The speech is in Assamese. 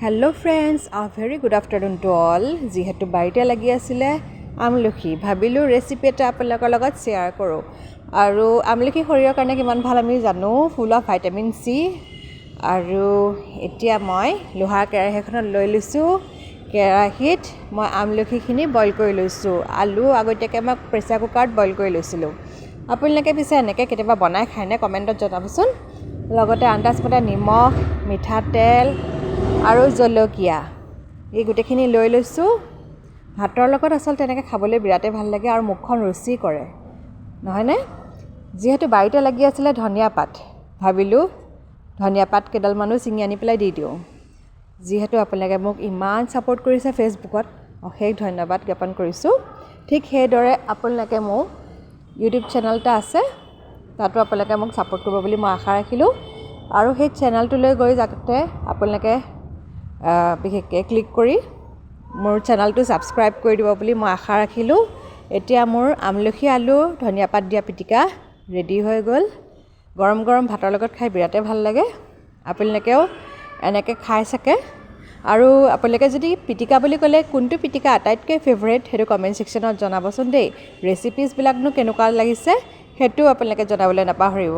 Hello friends, a very good afternoon to all. যিহেতু বাৰীতে লাগি আছিলে আমলখি ভাবিলোঁ ৰেচিপি এটা আপোনালোকৰ লগত শ্বেয়াৰ কৰোঁ আৰু আমলখি শৰীৰৰ কাৰণে কিমান ভাল আমি জানো ফুল অফ ভিটামিন চি আৰু এতিয়া মই লোহাৰ কেৰাহী এখনত লৈ লৈছোঁ কেৰাহীত মই আমলখিখিনি বইল কৰি লৈছোঁ আলু আগতীয়াকৈ মই প্ৰেছাৰ কুকাৰত বইল কৰি লৈছিলোঁ আপোনালোকে পিছে এনেকৈ কেতিয়াবা বনাই খায়নে কমেণ্টত জনাবচোন লগতে আন্দাজমতে নিমখ মিঠাতেল আৰু জলকীয়া এই গোটেইখিনি লৈ লৈছোঁ ভাতৰ লগত আচলতে এনেকৈ খাবলৈ বিৰাটেই ভাল লাগে আৰু মুখখন ৰুচি কৰে নহয়নে যিহেতু বাৰীতে লাগি আছিলে ধনিয়া পাত ভাবিলোঁ ধনিয়া পাত কেইডালমানো ছিঙি আনি পেলাই দি দিওঁ যিহেতু আপোনালোকে মোক ইমান ছাপোৰ্ট কৰিছে ফেচবুকত অশেষ ধন্যবাদ জ্ঞাপন কৰিছোঁ ঠিক সেইদৰে আপোনালোকে মোক ইউটিউব চেনেল এটা আছে তাতো আপোনালোকে মোক ছাপোৰ্ট কৰিব বুলি মই আশা ৰাখিলোঁ আৰু সেই চেনেলটোলৈ গৈ যাতে আপোনালোকে বিশেষকৈ ক্লিক কৰি মোৰ চেনেলটো ছাবস্ক্ৰাইব কৰি দিব বুলি মই আশা ৰাখিলোঁ এতিয়া মোৰ আমলখি আলু ধনিয়া পাত দিয়া পিটিকা ৰেডি হৈ গ'ল গৰম গৰম ভাতৰ লগত খাই বিৰাটেই ভাল লাগে আপোনালোকেও এনেকৈ খাই চাকে আৰু আপোনালোকে যদি পিটিকা বুলি ক'লে কোনটো পিটিকা আটাইতকৈ ফেভৰেট সেইটো কমেণ্ট ছেকশ্যনত জনাবচোন দেই ৰেচিপিজবিলাকনো কেনেকুৱা লাগিছে সেইটো আপোনালোকে জনাবলৈ নাপাহৰিব